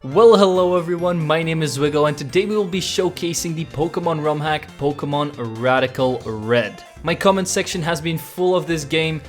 Well, hello everyone, my name is zwiggojr and today we will be showcasing the Pokemon ROM hack, Pokemon Radical Red. My comment section has been full of this game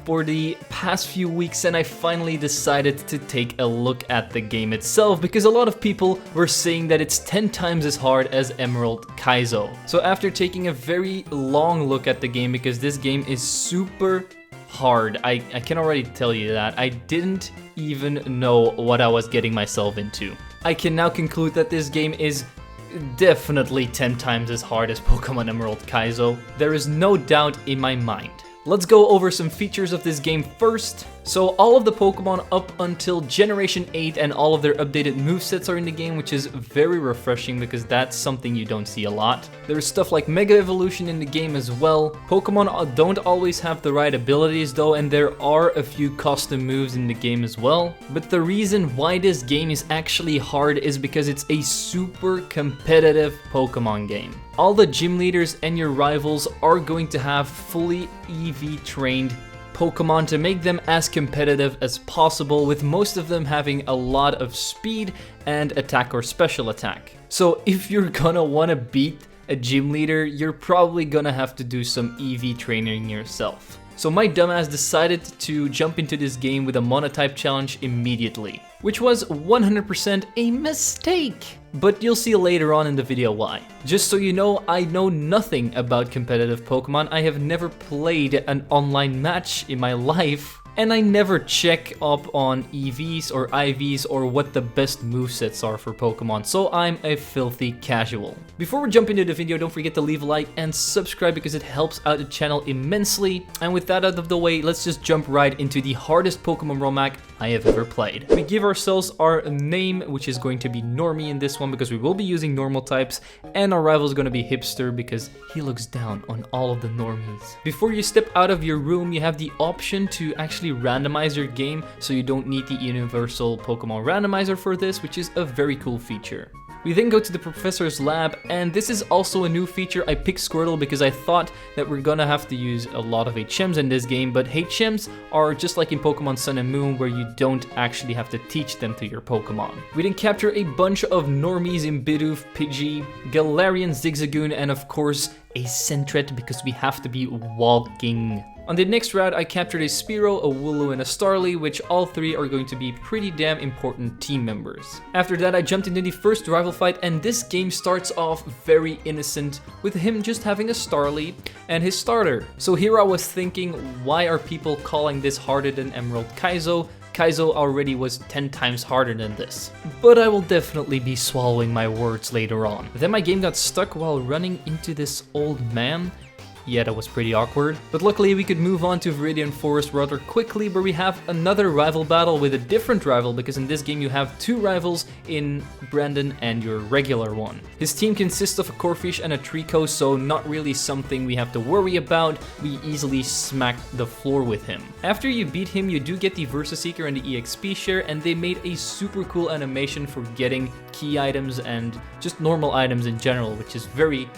for the past few weeks and I finally decided to take a look at the game itself because a lot of people were saying that it's 10 times as hard as EMERALD KAIZO. So after taking a very long look at the game, because this game is super hard, I can already tell you that, I didn't even know what I was getting myself into. I can now conclude that this game is definitely 10 times as hard as Pokemon Emerald Kaizo. There is no doubt in my mind. Let's go over some features of this game first. So all of the Pokemon up until Generation 8 and all of their updated movesets are in the game, which is very refreshing because that's something you don't see a lot. There's stuff like Mega Evolution in the game as well. Pokemon don't always have the right abilities though, and there are a few custom moves in the game as well. But the reason why this game is actually hard is because it's a super competitive Pokemon game. All the gym leaders and your rivals are going to have fully EV trained Pokemon to make them as competitive as possible, with most of them having a lot of speed and attack or special attack. So if you're gonna wanna beat a gym leader, you're probably gonna have to do some EV training yourself. So my dumbass decided to jump into this game with a monotype challenge immediately, which was 100% a mistake. But you'll see later on in the video why. Just so you know, I know nothing about competitive Pokemon. I have never played an online match in my life, and I never check up on EVs or IVs or what the best movesets are for Pokemon, so I'm a filthy casual. Before we jump into the video, don't forget to leave a like and subscribe because it helps out the channel immensely. And with that out of the way, let's just jump right into the hardest Pokemon ROM hack I have ever played. We give ourselves our name, which is going to be Normie in this one because we will be using normal types, and our rival is going to be Hipster because he looks down on all of the normies. Before you step out of your room, you have the option to actually randomize your game, so you don't need the universal Pokemon randomizer for this, which is a very cool feature. We then go to the professor's lab, and this is also a new feature. I picked Squirtle because I thought that we're gonna have to use a lot of HMs in this game, but HMs are just like in Pokemon Sun and Moon, where you don't actually have to teach them to your Pokemon. We then capture a bunch of normies in Bidoof, Pidgey, Galarian, Zigzagoon, and of course a Sentret because we have to be walking. On the next route, I captured a Spearow, a Wooloo, and a Starly, which all three are going to be pretty damn important team members. After that, I jumped into the first rival fight, and this game starts off very innocent, with him just having a Starly and his starter. So here I was thinking, why are people calling this harder than Emerald Kaizo? Kaizo already was 10 times harder than this. But I will definitely be swallowing my words later on. Then my game got stuck while running into this old man. Yeah, that was pretty awkward. But luckily we could move on to Viridian Forest rather quickly, where we have another rival battle with a different rival, because in this game you have two rivals in Brandon and your regular one. His team consists of a Corphish and a Trico, so not really something we have to worry about. We easily smack the floor with him. After you beat him, you do get the Versa Seeker and the EXP share, and they made a super cool animation for getting key items and just normal items in general, which is very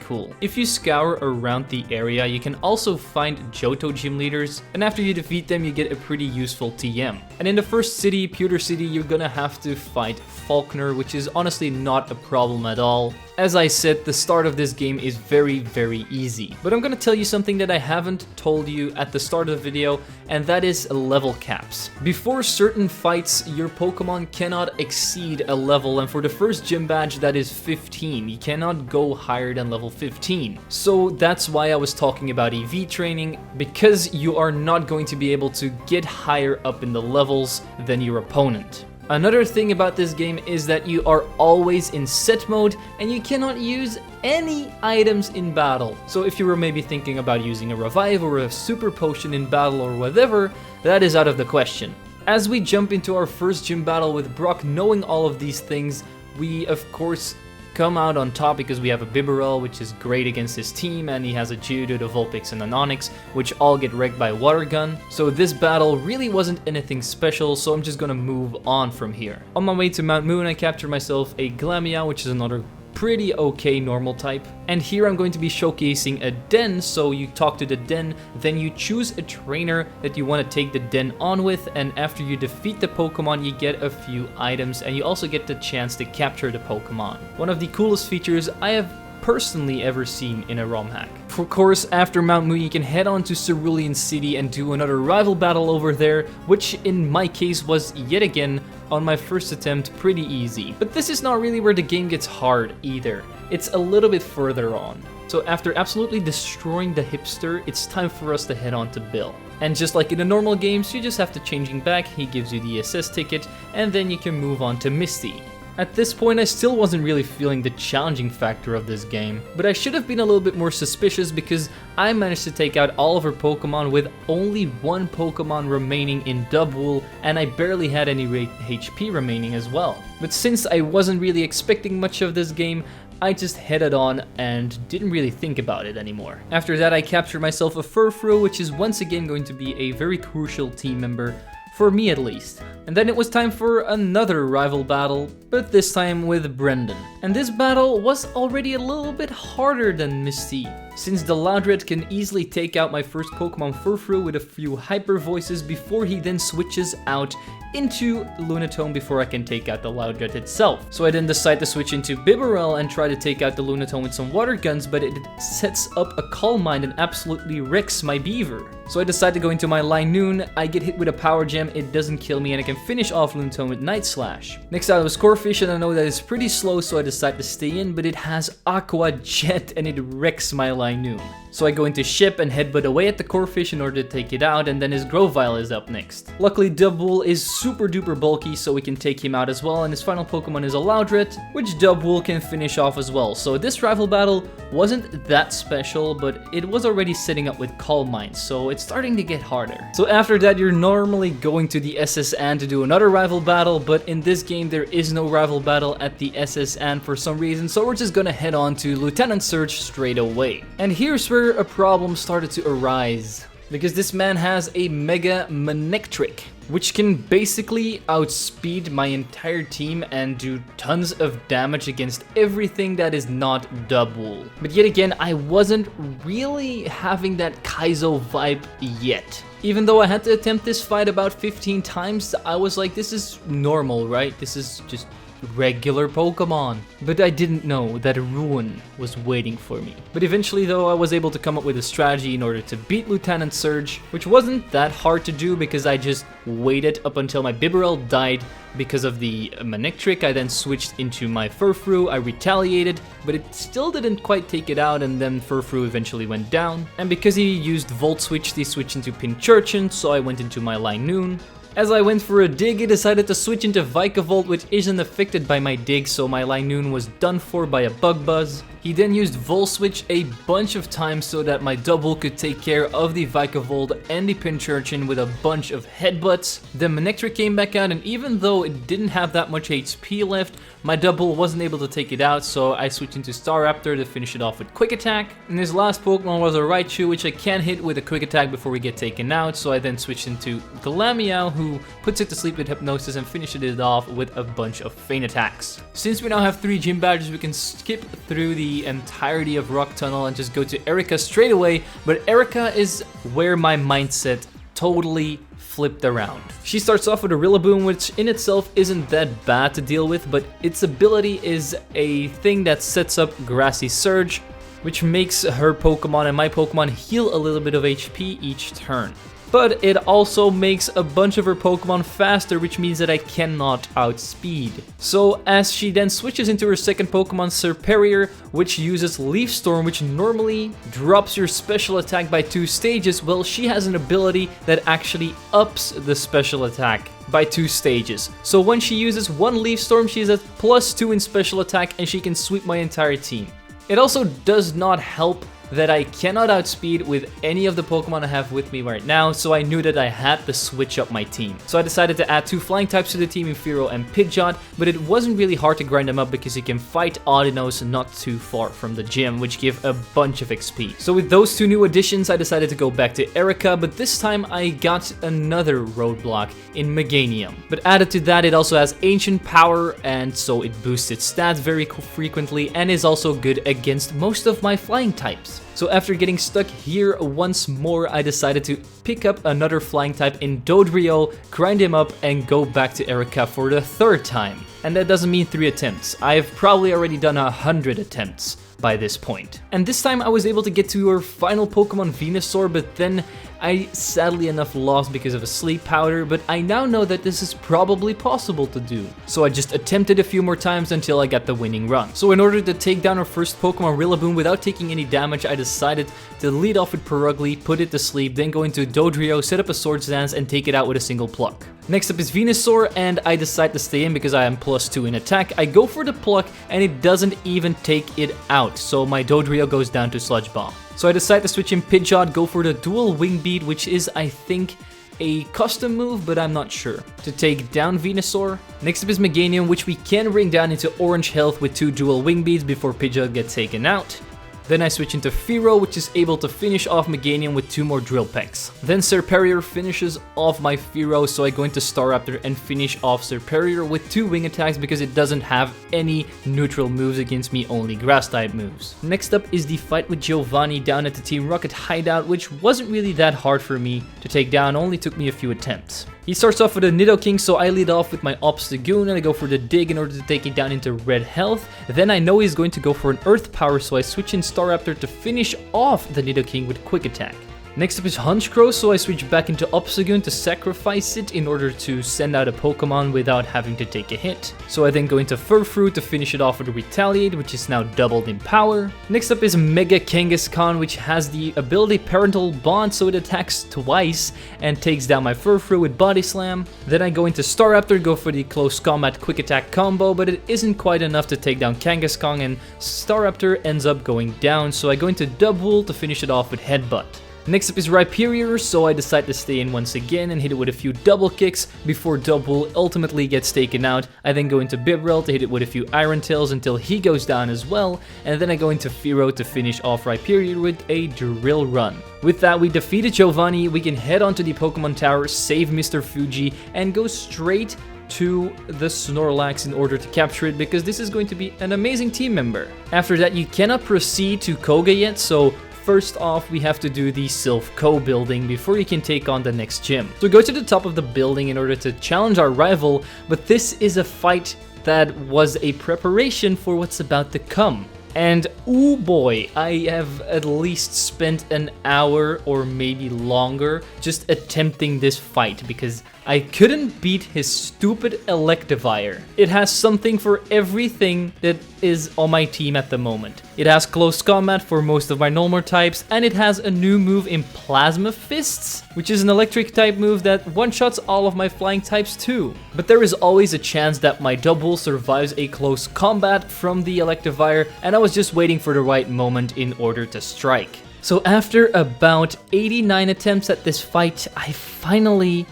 cool. If you scour around the area, you can also find Johto gym leaders, and after you defeat them, you get a pretty useful TM. And in the first city, Pewter City, you're gonna have to fight Falkner, which is honestly not a problem at all. As I said, the start of this game is very easy. But I'm gonna tell you something that I haven't told you at the start of the video, and that is level caps. Before certain fights, your Pokemon cannot exceed a level, and for the first gym badge, that is 15. You cannot go higher than level 15. So that's why I was talking about EV training, because you are not going to be able to get higher up in the levels than your opponent. Another thing about this game is that you are always in set mode and you cannot use any items in battle. So if you were maybe thinking about using a revive or a super potion in battle or whatever, that is out of the question. As we jump into our first gym battle with Brock, knowing all of these things, we of course come out on top because we have a Bibarel, which is great against his team, and he has a Geodude, a Vulpix, and an Onix, which all get wrecked by Water Gun. So this battle really wasn't anything special, so I'm just gonna move on from here. On my way to Mount Moon, I captured myself a Glameow, which is another pretty okay normal type. And here I'm going to be showcasing a den, so you talk to the den, then you choose a trainer that you want to take the den on with, and after you defeat the Pokemon you get a few items and you also get the chance to capture the Pokemon. One of the coolest features I have personally ever seen in a ROM hack. Of course, after Mount Moon you can head on to Cerulean City and do another rival battle over there, which in my case was yet again, on my first attempt, pretty easy. But this is not really where the game gets hard either. It's a little bit further on. So after absolutely destroying the hipster, it's time for us to head on to Bill. And just like in the normal games, you just have to change him back, he gives you the SS ticket, and then you can move on to Misty. At this point I still wasn't really feeling the challenging factor of this game, but I should have been a little bit more suspicious because I managed to take out all of her Pokemon with only one Pokemon remaining in Dubwool, and I barely had any HP remaining as well. But since I wasn't really expecting much of this game, I just headed on and didn't really think about it anymore. After that I captured myself a Furfrou, which is once again going to be a very crucial team member, for me at least. And then it was time for another rival battle, but this time with Brendan. And this battle was already a little bit harder than Misty, since the Loudred can easily take out my first Pokemon Furfrou with a few hyper voices before he then switches out into Lunatone before I can take out the Loudred itself. So I then decide to switch into Bibarel and try to take out the Lunatone with some water guns, but it sets up a Calm Mind and absolutely wrecks my Beaver. So I decide to go into my Linoon, I get hit with a Power Gem, it doesn't kill me, and I can finish off Lunatone with Night Slash. Next out was Corphish, and I know that it's pretty slow, so I decide to stay in, but it has Aqua Jet and it wrecks my Linoon. So I go into Ship and headbutt away at the Corphish in order to take it out, and then his Grovyle is up next. Luckily Dubwool is super duper bulky, so we can take him out as well, and his final Pokemon is a Loudred, which Dubwool can finish off as well. So this rival battle wasn't that special, but it was already setting up with Calm Mind, so it's starting to get harder. So after that you're normally going to the SS Anne to do another rival battle, but in this game there is no rival battle at the SS Anne for some reason, so we're just gonna head on to Lieutenant Surge straight away. And here's where a problem started to arise, because this man has a Mega Manectric, which can basically outspeed my entire team and do tons of damage against everything that is not Dubwool. But yet again, I wasn't really having that Kaizo vibe yet. Even though I had to attempt this fight about 15 times, I was like, this is normal, right? This is just regular Pokemon. But I didn't know that a Ruin was waiting for me. But eventually though, I was able to come up with a strategy in order to beat Lieutenant Surge, which wasn't that hard to do because I just waited up until my Bibarel died because of the Manectric. I then switched into my Furfrou, I retaliated, but it still didn't quite take it out, and then Furfrou eventually went down. And because he used Volt Switch, he switched into Pincurchin, so I went into my Linoon. As I went for a dig, it decided to switch into Vikavolt, which isn't affected by my dig, so my Linoon was done for by a Bug Buzz. He then used Volt Switch a bunch of times so that my Dubwool could take care of the Vikavolt and the Pincurchin with a bunch of headbutts. The Manectric came back out, and even though it didn't have that much HP left, my Dubwool wasn't able to take it out, so I switched into Staraptor to finish it off with Quick Attack. And his last Pokemon was a Raichu, which I can't hit with a Quick Attack before we get taken out, so I then switched into Glameow, who puts it to sleep with Hypnosis and finishes it off with a bunch of Feint Attacks. Since we now have 3 gym badges, we can skip through the entirety of Rock Tunnel and just go to Erica straight away, but Erica is where my mindset totally flipped around. She starts off with a Rillaboom, which in itself isn't that bad to deal with, but its ability is a thing that sets up Grassy Surge, which makes her Pokemon and my Pokemon heal a little bit of HP each turn. But it also makes a bunch of her Pokemon faster, which means that I cannot outspeed. So as she then switches into her second Pokemon, Serperior, which uses Leaf Storm, which normally drops your special attack by 2 stages, well, she has an ability that actually ups the special attack by 2 stages. So when she uses 1 Leaf Storm, she's at +2 in special attack and she can sweep my entire team. It also does not help that I cannot outspeed with any of the Pokemon I have with me right now, so I knew that I had to switch up my team. So I decided to add 2 flying types to the team in Fearow and Pidgeot, but it wasn't really hard to grind them up because you can fight Audino's not too far from the gym, which give a bunch of XP. So with those 2 new additions, I decided to go back to Erica, but this time I got another roadblock in Meganium. But added to that, it also has Ancient Power, and so it boosts its stats very frequently and is also good against most of my flying types. So after getting stuck here once more, I decided to pick up another flying type in Dodrio, grind him up, and go back to Erica for the 3rd time. And that doesn't mean 3 attempts. I've probably already done 100 attempts by this point. And this time I was able to get to her final Pokemon Venusaur, but then I sadly enough lost because of a sleep powder, but I now know that this is probably possible to do. So I just attempted a few more times until I got the winning run. So in order to take down our first Pokemon Rillaboom without taking any damage, I decided to lead off with Perugly, put it to sleep, then go into Dodrio, set up a Swords Dance, and take it out with a single pluck. Next up is Venusaur, and I decide to stay in because I am +2 in attack. I go for the pluck, and it doesn't even take it out, so my Dodrio goes down to Sludge Bomb. So I decide to switch in Pidgeot, go for the dual Wing Beat, which is, I think, a custom move, but I'm not sure, to take down Venusaur. Next up is Meganium, which we can bring down into orange health with 2 dual Wing Beats before Pidgeot gets taken out. Then I switch into Fearow, which is able to finish off Meganium with 2 more Drill Pecks. Then Serperior finishes off my Fearow, so I go into Staraptor and finish off Serperior with 2 wing attacks because it doesn't have any neutral moves against me, only grass type moves. Next up is the fight with Giovanni down at the Team Rocket hideout, which wasn't really that hard for me to take down, only took me a few attempts. He starts off with a Nidoking, so I lead off with my Obstagoon and I go for the Dig in order to take it down into red health. Then I know he's going to go for an Earth Power, so I switch in Staraptor to finish off the Nidoking with Quick Attack. Next up is Honchkrow, so I switch back into Obstagoon to sacrifice it in order to send out a Pokemon without having to take a hit. So I then go into Furfrou to finish it off with Retaliate, which is now doubled in power. Next up is Mega Kangaskhan, which has the ability Parental Bond, so it attacks twice and takes down my Furfrou with Body Slam. Then I go into Staraptor, go for the Close Combat Quick Attack combo, but it isn't quite enough to take down Kangaskhan, and Staraptor ends up going down, so I go into Dubwool to finish it off with Headbutt. Next up is Rhyperior, so I decide to stay in once again and hit it with a few double kicks before Dubwool ultimately gets taken out. I then go into Bibrel to hit it with a few Iron Tails until he goes down as well, and then I go into Fearow to finish off Rhyperior with a Drill Run. With that, we defeated Giovanni, we can head on to the Pokemon Tower, save Mr. Fuji, and go straight to the Snorlax in order to capture it, because this is going to be an amazing team member. After that, you cannot proceed to Koga yet, so first off, we have to do the Sylph Co building before you can take on the next gym. So go to the top of the building in order to challenge our rival, but this is a fight that was a preparation for what's about to come. And oh boy, I have at least spent an hour or maybe longer just attempting this fight because I couldn't beat his stupid Electivire. It has something for everything that is on my team at the moment. It has Close Combat for most of my normal types, and it has a new move in Plasma Fists, which is an electric type move that one-shots all of my flying types too. But there is always a chance that my Dubwool survives a Close Combat from the Electivire, and I was just waiting for the right moment in order to strike. So after about 89 attempts at this fight, I finally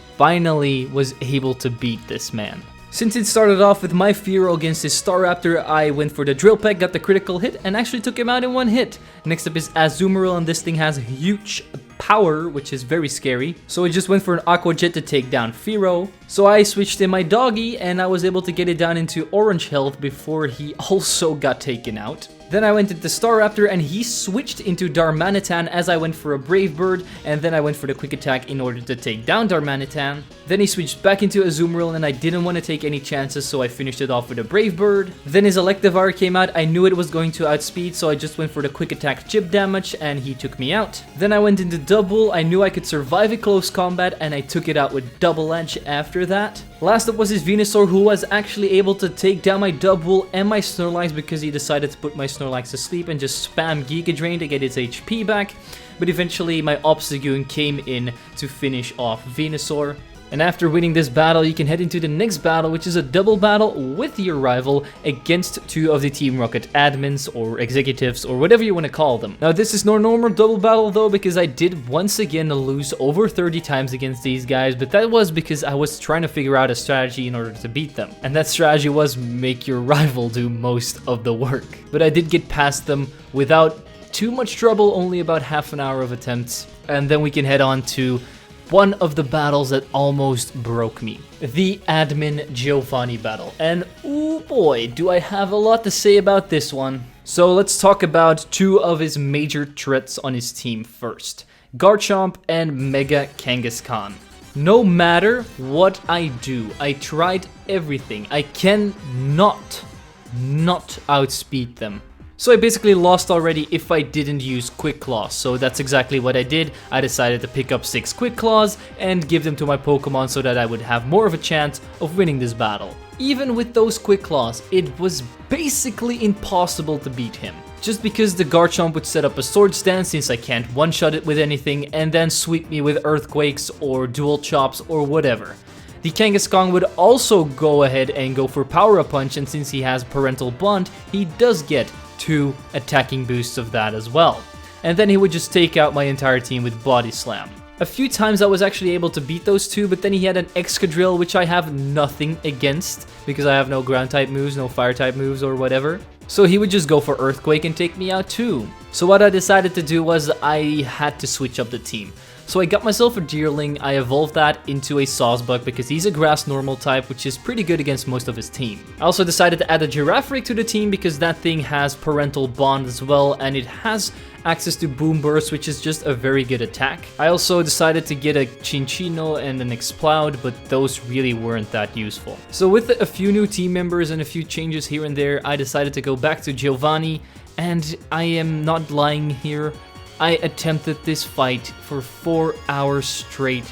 was able to beat this man. Since it started off with my Fearow against his Staraptor, I went for the Drill Peck, got the critical hit, and actually took him out in one hit. Next up is Azumarill, and this thing has huge power, which is very scary. So I just went for an Aqua Jet to take down Fearow. So I switched in my Doggy, and I was able to get it down into orange health before he also got taken out. Then I went into Staraptor, and he switched into Darmanitan as I went for a Brave Bird, and then I went for the Quick Attack in order to take down Darmanitan. Then he switched back into Azumarill, and I didn't want to take any chances, so I finished it off with a Brave Bird. Then his Electivire came out. I knew it was going to outspeed, so I just went for the Quick Attack chip damage, and he took me out. Then I went into Dubwool. I knew I could survive a Close Combat, and I took it out with Double Edge after that. Last up was his Venusaur, who was actually able to take down my Dubwool and my Snorlax because he decided to put my Snorlax to sleep and just spam Giga Drain to get its HP back. But eventually my Obstagoon came in to finish off Venusaur. And after winning this battle, you can head into the next battle, which is a double battle with your rival against 2 of the Team Rocket admins or executives or whatever you want to call them. Now this is no normal double battle though, because I did once again lose over 30 times against these guys, but that was because I was trying to figure out a strategy in order to beat them. And that strategy was make your rival do most of the work. But I did get past them without too much trouble, only about half an hour of attempts. And then we can head on to one of the battles that almost broke me. The admin Giovanni battle. And oh boy, do I have a lot to say about this one. So let's talk about 2 of his major threats on his team first. Garchomp and Mega Kangaskhan. No matter what I do, I tried everything. I cannot outspeed them. So I basically lost already if I didn't use Quick Claws, so that's exactly what I did. I decided to pick up 6 Quick Claws and give them to my Pokemon so that I would have more of a chance of winning this battle. Even with those Quick Claws, it was basically impossible to beat him. Just because the Garchomp would set up a Swords Dance since I can't one-shot it with anything and then sweep me with Earthquakes or Dual Chops or whatever. The Kangaskhan would also go ahead and go for Power Up Punch, and since he has Parental Bond, he does get 2 attacking boosts of that as well. And then he would just take out my entire team with Body Slam. A few times I was actually able to beat those 2, but then he had an Excadrill, which I have nothing against because I have no ground type moves, no fire type moves or whatever. So he would just go for Earthquake and take me out too. So what I decided to do was I had to switch up the team. So I got myself a Deerling, I evolved that into a Sawsbuck because he's a grass normal type, which is pretty good against most of his team. I also decided to add a Girafarig to the team because that thing has Parental Bond as well, and it has access to Boom Burst, which is just a very good attack. I also decided to get a Chinchino and an Exploud, but those really weren't that useful. So with a few new team members and a few changes here and there, I decided to go back to Giovanni, and I am not lying here. I attempted this fight for 4 hours straight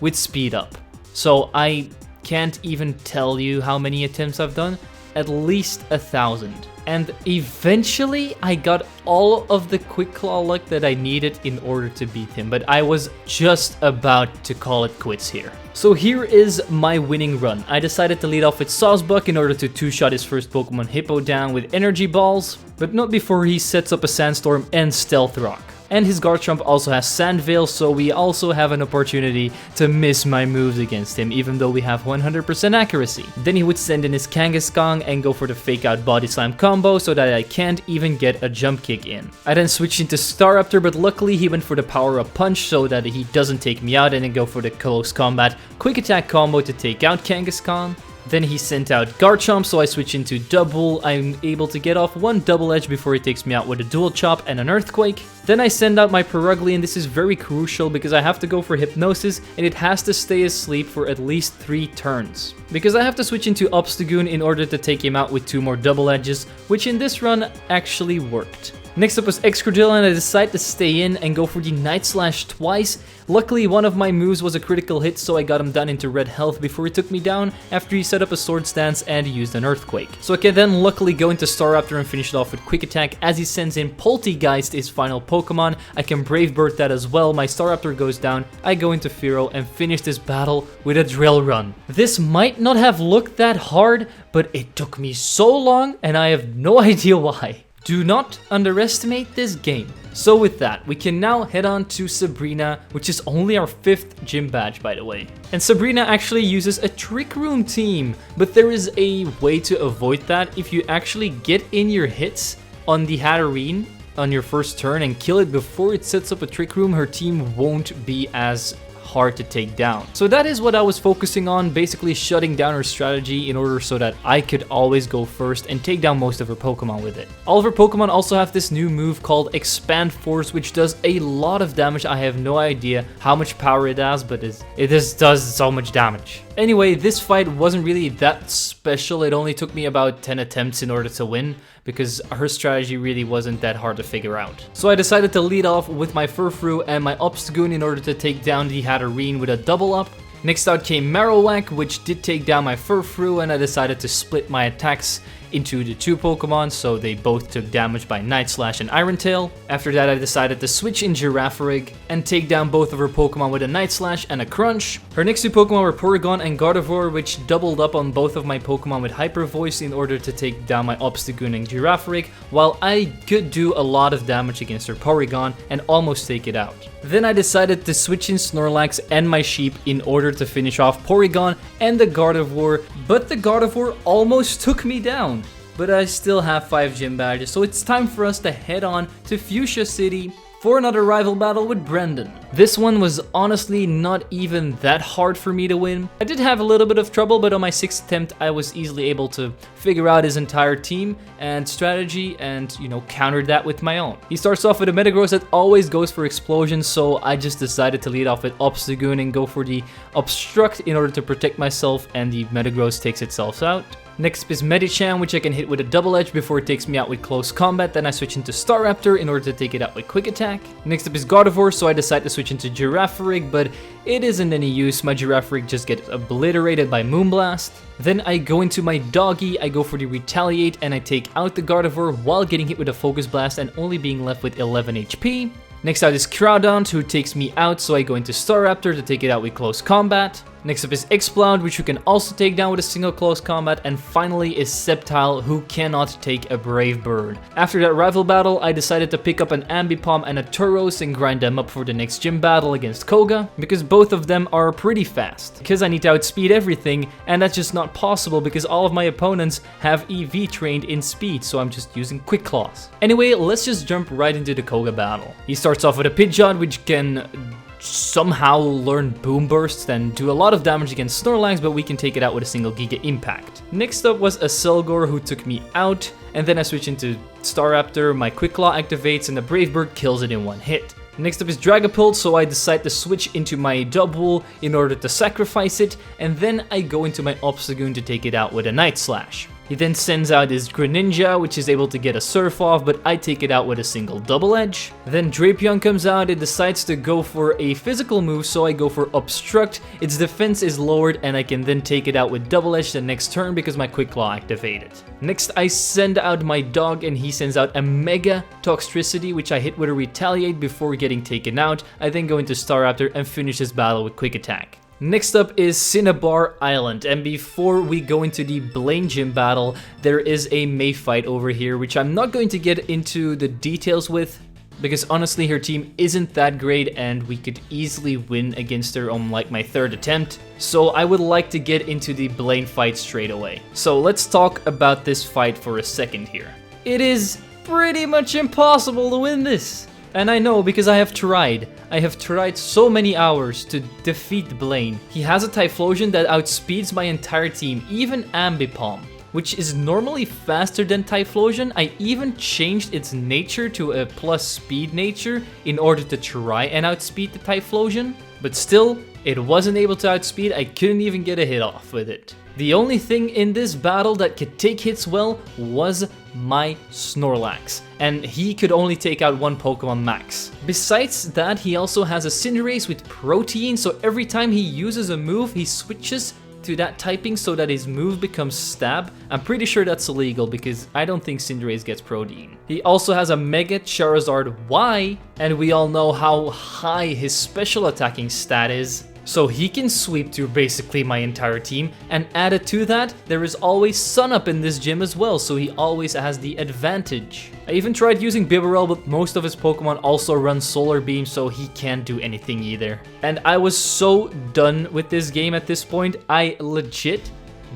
with speed up. So I can't even tell you how many attempts I've done, at least 1,000. And eventually I got all of the Quick Claw luck that I needed in order to beat him, but I was just about to call it quits here. So here is my winning run. I decided to lead off with Sawsbuck in order to 2-shot his first Pokemon Hippo down with Energy Balls, but not before he sets up a Sandstorm and Stealth Rock. And his Garchomp also has Sand Veil, so we also have an opportunity to miss my moves against him, even though we have 100% accuracy. Then he would send in his Kangaskhan and go for the Fake Out Body Slam combo so that I can't even get a Jump Kick in. I then switched into Staraptor, but luckily he went for the Power Up Punch so that he doesn't take me out, and then go for the Close Combat Quick Attack combo to take out Kangaskhan. Then he sent out Garchomp, so I switch into Double. I'm able to get off 1 Double Edge before he takes me out with a Dual Chop and an Earthquake. Then I send out my Perugly, and this is very crucial because I have to go for Hypnosis, and it has to stay asleep for at least 3 turns. Because I have to switch into Obstagoon in order to take him out with 2 more Double Edges, which in this run actually worked. Next up was Excadrill, and I decided to stay in and go for the Night Slash twice. Luckily, one of my moves was a critical hit, so I got him down into red health before he took me down after he set up a Sword Stance and used an Earthquake. So I can then luckily go into Staraptor and finish it off with Quick Attack as he sends in Poltegeist, his final Pokemon. I can Brave Bird that as well. My Staraptor goes down, I go into Fearow and finish this battle with a Drill Run. This might not have looked that hard, but it took me so long and I have no idea why. Do not underestimate this game. So with that, we can now head on to Sabrina, which is only our 5th gym badge, by the way. And Sabrina actually uses a Trick Room team, but there is a way to avoid that. If you actually get in your hits on the Hatterene on your first turn and kill it before it sets up a Trick Room, her team won't be as hard to take down. So that is what I was focusing on, basically shutting down her strategy in order so that I could always go first and take down most of her Pokemon with it. All of her Pokemon also have this new move called Expand Force, which does a lot of damage. I have no idea how much power it has, but it just does so much damage. Anyway, this fight wasn't really that special. It only took me about 10 attempts in order to win, because her strategy really wasn't that hard to figure out. So I decided to lead off with my Furfrou and my Obstagoon in order to take down the Hatterene with a double up. Next out came Marowak, which did take down my Furfrou, and I decided to split my attacks into the two Pokemon, so they both took damage by Night Slash and Iron Tail. After that, I decided to switch in Girafarig and take down both of her Pokemon with a Night Slash and a Crunch. Her next two Pokemon were Porygon and Gardevoir, which doubled up on both of my Pokemon with Hyper Voice in order to take down my Obstagoon and Girafarig, while I could do a lot of damage against her Porygon and almost take it out. Then I decided to switch in Snorlax and my Sheep in order to finish off Porygon and the Gardevoir, but the Gardevoir almost took me down. But I still have 5 gym badges, so it's time for us to head on to Fuchsia City for another rival battle with Brendan. This one was honestly not even that hard for me to win. I did have a little bit of trouble, but on my 6th attempt I was easily able to figure out his entire team and strategy and, you know, countered that with my own. He starts off with a Metagross that always goes for explosions, so I just decided to lead off with Obstagoon and go for the Obstruct in order to protect myself, and the Metagross takes itself out. Next up is Medicham, which I can hit with a Double Edge before it takes me out with Close Combat. Then I switch into Staraptor in order to take it out with Quick Attack. Next up is Gardevoir, so I decide to switch into Girafarig, but it isn't any use. My Girafarig just gets obliterated by Moonblast. Then I go into my Doggy, I go for the Retaliate, and I take out the Gardevoir while getting hit with a Focus Blast and only being left with 11 HP. Next out is Groudon, who takes me out, so I go into Staraptor to take it out with Close Combat. Next up is Exploud, which you can also take down with a single Close Combat. And finally is Sceptile, who cannot take a Brave Bird. After that rival battle, I decided to pick up an Ambipom and a Tauros and grind them up for the next gym battle against Koga, because both of them are pretty fast. Because I need to outspeed everything, and that's just not possible because all of my opponents have EV trained in speed, so I'm just using Quick Claws. Anyway, let's just jump right into the Koga battle. He starts off with a Pidgeot, which can somehow learn Boom Burst and do a lot of damage against Snorlax, but we can take it out with a single Giga Impact. Next up was a Selgor, who took me out, and then I switch into Staraptor, my Quick Claw activates, and the Brave Bird kills it in one hit. Next up is Dragapult, so I decide to switch into my Double in order to sacrifice it, and then I go into my Obstagoon to take it out with a Night Slash. He then sends out his Greninja, which is able to get a Surf off, but I take it out with a single Double Edge. Then Drapion comes out, it decides to go for a physical move, so I go for Obstruct. Its defense is lowered, and I can then take it out with Double Edge the next turn because my Quick Claw activated. Next, I send out my dog, and he sends out a Mega Toxtricity, which I hit with a Retaliate before getting taken out. I then go into Staraptor and finish this battle with Quick Attack. Next up is Cinebar Island, and before we go into the Blaine Gym battle, there is a May fight over here, which I'm not going to get into the details with, because honestly her team isn't that great and we could easily win against her on like my 3rd attempt. So I would like to get into the Blaine fight straight away. So let's talk about this fight for a second here. It is pretty much impossible to win this. And I know because I have tried. I have tried so many hours to defeat Blaine. He has a Typhlosion that outspeeds my entire team, even Ambipom, which is normally faster than Typhlosion. I even changed its nature to a plus speed nature in order to try and outspeed the Typhlosion. But still, it wasn't able to outspeed. I couldn't even get a hit off with it. The only thing in this battle that could take hits well was my Snorlax, and he could only take out one Pokemon max. Besides that, he also has a Cinderace with Protein, so every time he uses a move, he switches to that typing so that his move becomes Stab. I'm pretty sure that's illegal because I don't think Cinderace gets Protein. He also has a Mega Charizard Y, and we all know how high his special attacking stat is. So he can sweep through basically my entire team, and added to that, there is always Sun Up in this gym as well, so he always has the advantage. I even tried using Bibarel, but most of his Pokemon also run Solar Beam, so he can't do anything either. And I was so done with this game at this point. I legit,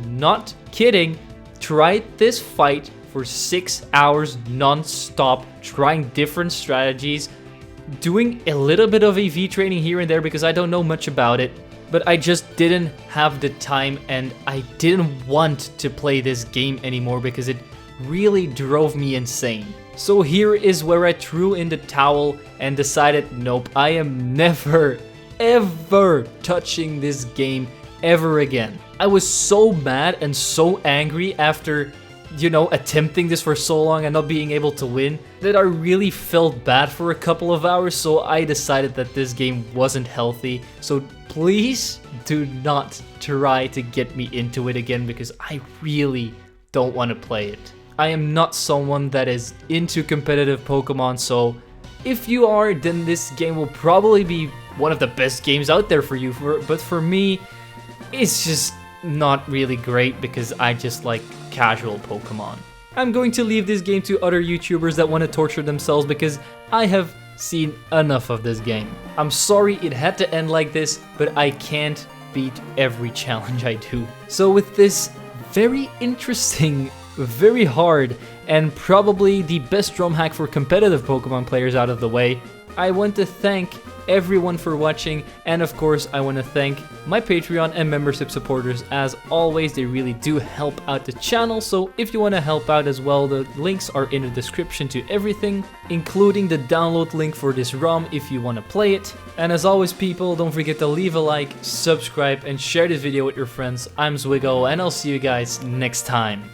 not kidding, tried this fight for 6 hours non-stop, trying different strategies, doing a little bit of EV training here and there because I don't know much about it, but I just didn't have the time and I didn't want to play this game anymore because it really drove me insane. So here is where I threw in the towel and decided, nope, I am never, ever touching this game ever again. I was so mad and so angry after, you know, attempting this for so long and not being able to win, that I really felt bad for a couple of hours, so I decided that this game wasn't healthy. So please do not try to get me into it again because I really, don't want to play it. I am not someone that is into competitive Pokemon, so if you are, then this game will probably be one of the best games out there for you. But for me, it's just not really great because I just like casual Pokemon. I'm going to leave this game to other YouTubers that want to torture themselves because I have seen enough of this game. I'm sorry it had to end like this, but I can't beat every challenge I do. So with this very interesting, very hard, and probably the best ROM hack for competitive Pokemon players out of the way, I want to thank everyone for watching, and of course I want to thank my Patreon and membership supporters. As always, they really do help out the channel, so if you want to help out as well, the links are in the description to everything, including the download link for this ROM if you want to play it. And as always people, don't forget to leave a like, subscribe, and share this video with your friends. I'm zwiggojr, and I'll see you guys next time.